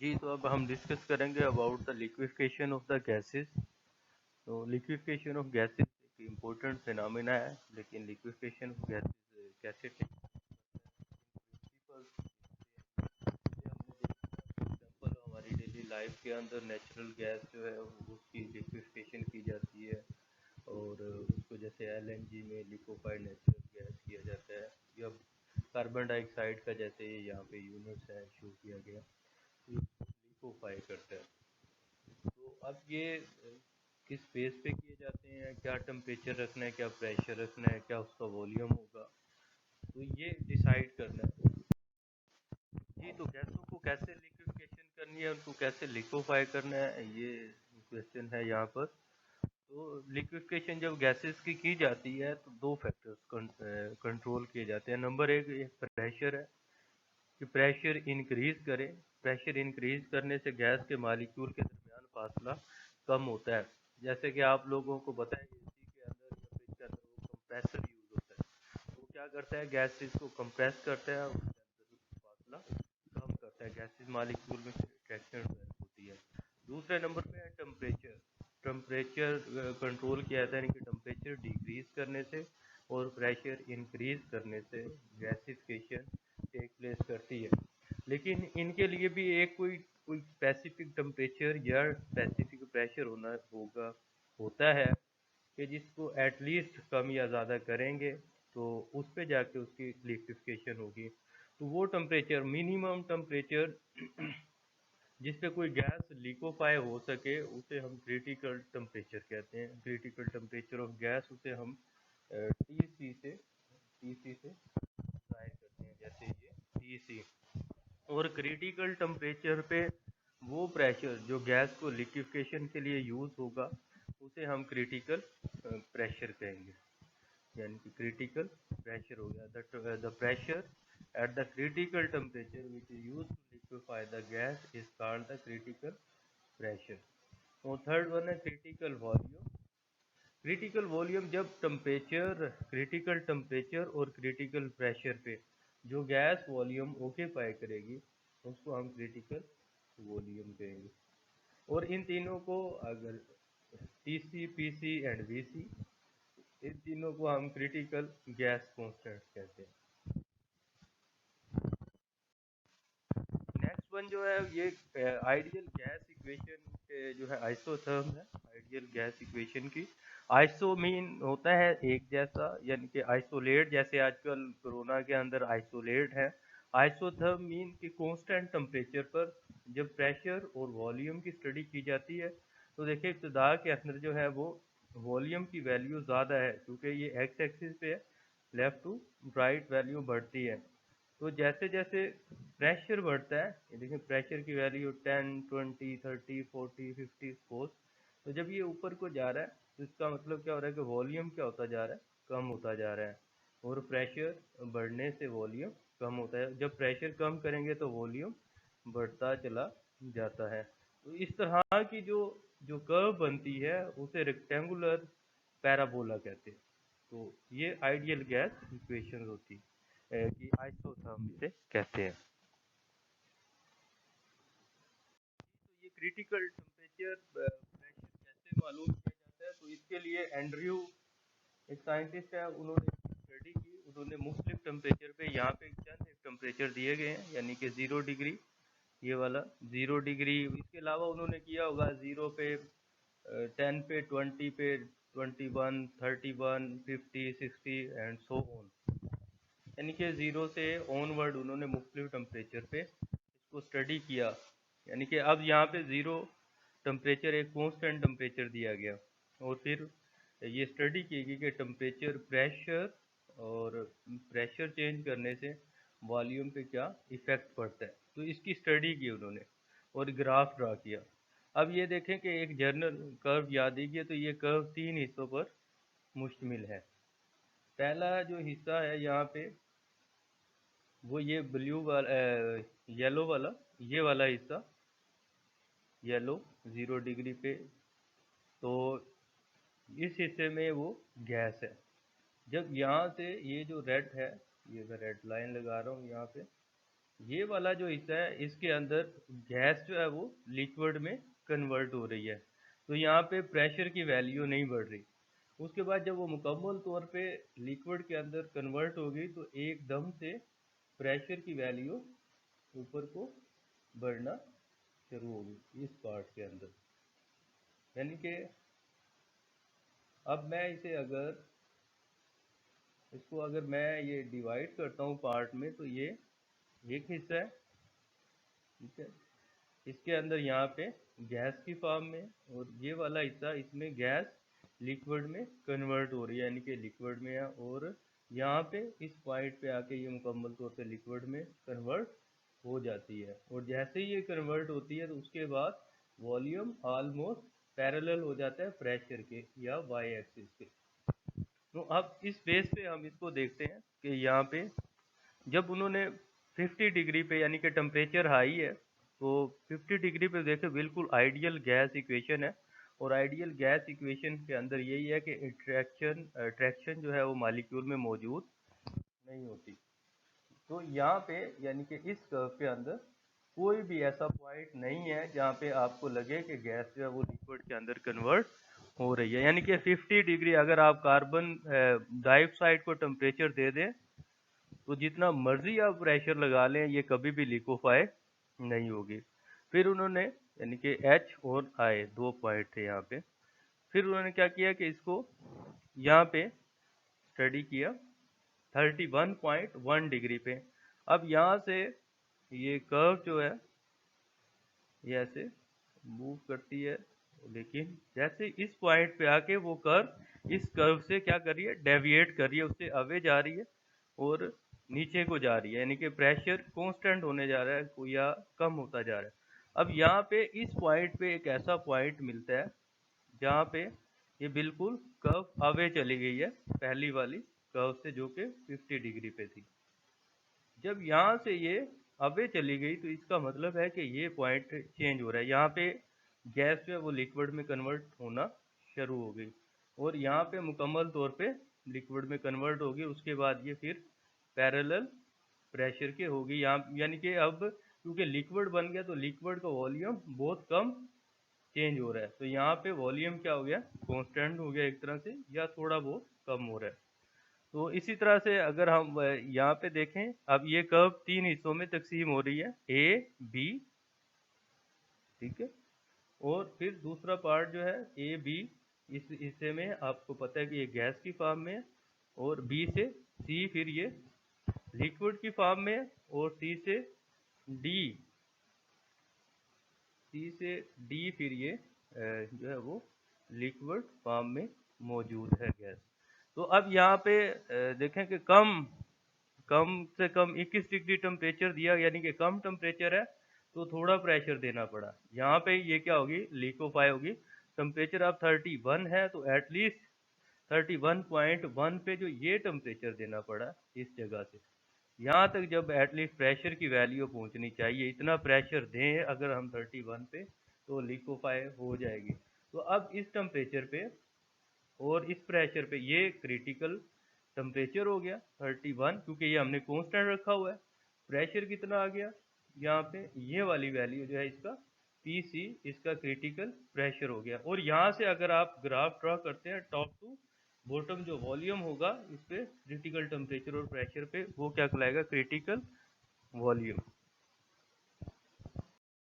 जी, तो अब हम डिस्कस करेंगे about the liquefaction of the gases. तो लिक्विफिकेशन ऑफ गैसेस एक इम्पोर्टेंट फिनोमेना है, लेकिन लिक्विफिकेशन ऑफ गैसेस कैसे एग्जाम्पल हमारी डेली लाइफ के अंदर नेचुरल गैस जो है उसकी लिक्विफिकेशन की जाती है, और उसको जैसे एलएनजी में लिक्विफाइड नेचुरल गैस किया जाता है, या कार्बन डाइऑक्साइड का जैसे यहाँ पे यूनिट्स है शो किया गया, लिक्विफाई करता है। तो अब ये किस बेस पे किए जाते हैं, क्या टेम्परेचर रखना है, क्या प्रेशर रखना है, क्या उसका वॉल्यूम होगा, तो ये डिसाइड करना है। जी, तो गैसों को कैसे लिक्विफिकेशन करनी है, उनको कैसे लिक्विफाई करना है, ये क्वेश्चन है यहाँ पर। तो लिक्विफिकेशन जब गैसेस की जाती है तो दो फैक्टर्स कंट्रोल किए जाते हैं। नंबर एक प्रेशर है कि प्रेशर इंक्रीज करें। प्रेशर इंक्रीज करने से गैस के मालिक्यूल के दरमियान फासला कम होता है। जैसे कि आप लोगों को पता है एसी के अंदर या फ्रिज के अंदर वो कंप्रेसर यूज होता है। वो क्या करता है, गैसेस को कंप्रेस करता है और फासला कम करता है, गैसेस मालिक्यूल में रिएक्शन होती है। दूसरे नंबर पे है टेम्परेचर। टेम्परेचर कंट्रोल किया जाता है, यानी कि टेम्परेचर डिक्रीज करने से और प्रेशर इंक्रीज करने से गैसिफिकेशन टेक प्लेस करती है। लेकिन इनके लिए भी एक कोई कोई स्पेसिफिक टेम्परेचर या स्पेसिफिक प्रेशर होता है कि जिसको एटलीस्ट कम या ज़्यादा करेंगे तो उस पे जाके उसकी लिक्विफिकेशन होगी। तो वो टेम्परेचर, मिनिमम टेम्परेचर जिस पे कोई गैस लिक्विफाई हो सके, उसे हम क्रिटिकल टेम्परेचर कहते हैं। क्रिटिकल टेम्परेचर ऑफ गैस उसे हम टीसी से जाहिर करते हैं, जैसे ये टीसी। और क्रिटिकल टेम्परेचर पे वो प्रेशर जो गैस को लिक्विफिकेशन के लिए यूज होगा उसे हम क्रिटिकल प्रेशर कहेंगे। यानी कि क्रिटिकल प्रेशर हो गया, the pressure at the critical temperature which is use to liquefy the gas is called the critical pressure. और थर्ड वन है क्रिटिकल वॉल्यूम। क्रिटिकल वॉल्यूम जब टेम्परेचर, क्रिटिकल टेम्परेचर और critical pressure पे जो gas volume occupy करेगी उसको हम critical volume कहेंगे। और इन तीनों को अगर टीसी, पीसी एंड वीसी, इन तीनों को हम क्रिटिकल गैस कांस्टेंट कहते हैं। नेक्स्ट वन जो है ये आइडियल गैस इक्वेशन के जो है आइसोथर्म है। आइडियल गैस इक्वेशन की आइसो मीन होता है एक जैसा, यानी कि आइसोलेट, जैसे आजकल कोरोना के अंदर आइसोलेट है। आइसोथर्म मीन कि कांस्टेंट टेम्परेचर पर जब प्रेशर और वॉल्यूम की स्टडी की जाती है तो देखिए इब्तदा के अंदर जो है वो वॉल्यूम की वैल्यू ज़्यादा है, क्योंकि ये एक्स एक्सिस पे है, लेफ्ट टू राइट वैल्यू बढ़ती है। तो जैसे जैसे प्रेशर बढ़ता है, ये देखिए प्रेशर की वैल्यू 10, 20, 30, 40, 50 सपोज, तो जब ये ऊपर को जा रहा है तो इसका मतलब क्या हो रहा है कि वॉल्यूम क्या होता जा रहा है, कम होता जा रहा है। और प्रेशर बढ़ने से वॉल्यूम कम होता है, जब प्रेशर कम करेंगे तो वॉल्यूम बढ़ता चला जाता है। तो इस तरह की जो जो कर्व बनती है उसे रेक्टेंगुलर पैराबोला कहते हैं। तो ये आइडियल गैस इक्वेशन होती है कि आइसोथर्म इसे कहते हैं। तो ये क्रिटिकल टेम्परेचर प्रेशर कैसे मालूम किया जाता है, तो इसके लिए एंड्रयू एक साइंटिस्ट है, उन्होंने स्टडी की। उन्होंने मुख्तलिफ टेम्परेचर पे, यहाँ पे चंद एक टेम्परेचर दिए गए हैं, यानी कि 0 डिग्री, ये वाला 0 डिग्री। इसके अलावा उन्होंने किया होगा 0 पे, 10 पे, 20 पे, 21, 31, 50, 60 एंड सो ऑन। यानी कि 0 से ऑनवर्ड उन्होंने मुख्तलिफ टेम्परेचर पे इसको स्टडी किया। यानी कि अब यहाँ पे 0 टेम्परेचर एक कॉन्स्टेंट टेम्परेचर दिया गया, और फिर ये स्टडी की गई कि टेम्परेचर, प्रेशर और प्रेशर चेंज करने से वॉल्यूम पे क्या इफेक्ट पड़ता है। तो इसकी स्टडी की उन्होंने और ग्राफ ड्रा किया। अब ये देखें कि एक जर्नल कर्व याद कीजिए, तो ये कर्व 3 हिस्सों पर मुश्तमिल है। पहला जो हिस्सा है यहाँ पे वो ये ब्लू वाला, येलो वाला, ये वाला हिस्सा येलो 0 डिग्री पे। तो इस हिस्से में वो गैस है। जब यहाँ से ये जो रेड है, ये मैं रेड लाइन लगा रहा हूँ यहाँ पे, ये वाला जो हिस्सा है इसके अंदर गैस जो है वो लिक्विड में कन्वर्ट हो रही है, तो यहाँ पे प्रेशर की वैल्यू नहीं बढ़ रही। उसके बाद जब वो मुकम्मल तौर पे लिक्विड के अंदर कन्वर्ट होगी तो एकदम से प्रेशर की वैल्यू ऊपर को बढ़ना शुरू होगी इस पार्ट के अंदर। यानी कि अब मैं इसे अगर मैं ये डिवाइड करता हूँ पार्ट में, तो ये एक हिस्सा है, ठीक है, इसके अंदर यहाँ पे गैस की फॉर्म में, और ये वाला हिस्सा इसमें गैस लिक्विड में कन्वर्ट हो रही है, यानी कि लिक्विड में है, और यहाँ पे इस पॉइंट पे आके ये मुकम्मल तौर पे लिक्विड में कन्वर्ट हो जाती है। और जैसे ही ये कन्वर्ट होती है तो उसके बाद वॉल्यूम ऑलमोस्ट पैरेलल हो जाता है प्रेशर के या वाई एक्सिस के। तो अब इस बेस पे हम इसको देखते हैं कि यहाँ पे जब उन्होंने 50 डिग्री पे, यानी कि टेम्परेचर हाई है, तो 50 डिग्री पे देखे बिल्कुल आइडियल गैस इक्वेशन है, और आइडियल गैस इक्वेशन के अंदर यही है कि अट्रैक्शन जो है वो मॉलिक्यूल में मौजूद नहीं होती। तो यहाँ पे यानी कि इस कर्व के अंदर कोई भी ऐसा पॉइंट नहीं है जहाँ पे आपको लगे कि गैस जो है वो लिक्विड के अंदर कन्वर्ट हो रही है। यानी कि 50 डिग्री अगर आप कार्बन डाइऑक्साइड को टेम्परेचर दे दें तो जितना मर्जी आप प्रेशर लगा लें ये कभी भी लिक्विफाई नहीं होगी। फिर उन्होंने यानी कि H और I दो पॉइंट थे यहाँ पे, फिर उन्होंने क्या किया कि इसको यहाँ पे स्टडी किया 31.1 डिग्री पे। अब यहाँ से ये कर्व जो है ये ऐसे मूव करती है, लेकिन जैसे इस पॉइंट पे आके वो कर्व इस कर्व से क्या कर रही है, डेविएट कर रही है, उससे अवे जा रही है और नीचे को जा रही है, यानी कि प्रेशर कांस्टेंट होने जा रहा है या कम होता जा रहा है। अब यहाँ पे इस पॉइंट पे एक ऐसा पॉइंट मिलता है जहाँ पे ये बिल्कुल कर्व अवे चली गई है पहली वाली कर्व से, जो कि 50 डिग्री पे थी। जब यहाँ से ये अवे चली गई तो इसका मतलब है कि ये पॉइंट चेंज हो रहा है, यहाँ पे गैस जो है वो लिक्विड में कन्वर्ट होना शुरू हो गई, और यहाँ पे मुकम्मल तौर पे लिक्विड में कन्वर्ट होगी। उसके बाद ये फिर पैरेलल प्रेशर के होगी यहाँ, यानी कि अब क्योंकि लिक्विड बन गया तो लिक्विड का वॉल्यूम बहुत कम चेंज हो रहा है, तो यहाँ पे वॉल्यूम क्या हो गया, कांस्टेंट हो गया एक तरह से, या थोड़ा बहुत कम हो रहा है। तो इसी तरह से अगर हम यहाँ पे देखें, अब ये कर्व तीन हिस्सों में तकसीम हो रही है, ए बी, ठीक है, और फिर दूसरा पार्ट जो है ए बी, इस हिस्से में आपको पता है कि ये गैस की फॉर्म में है, और बी से सी फिर ये लिक्विड की फॉर्म में है, और सी से डी फिर ये जो है वो लिक्विड फॉर्म में मौजूद है गैस। तो अब यहाँ पे देखें कि कम से कम 21 डिग्री टेम्परेचर दिया, यानी कि कम टेम्परेचर है तो थोड़ा प्रेशर देना पड़ा। यहाँ पे ये क्या होगी, लिक्विफाई होगी। टेम्परेचर अब 31 है तो एटलीस्ट 31.1 पे जो ये टेम्परेचर देना पड़ा इस जगह से यहाँ तक, जब एटलीस्ट प्रेशर की वैल्यू पहुंचनी चाहिए, इतना प्रेशर दें अगर हम 31 पे तो लिक्विफाई हो जाएगी। तो अब इस टेम्परेचर पे और इस प्रेशर पे ये क्रिटिकल टेम्परेचर हो गया 31, क्योंकि ये हमने कांस्टेंट रखा हुआ है। प्रेशर कितना आ गया यहाँ पे, ये वाली वैल्यू जो है इसका PC, इसका क्रिटिकल प्रेशर हो गया। और यहाँ से अगर आप ग्राफ ड्रॉ करते हैं टॉप टू बॉटम, जो वॉल्यूम होगा इस पे क्रिटिकल टेम्परेचर और प्रेशर पे, वो क्या कहलाएगा, क्रिटिकल वॉल्यूम।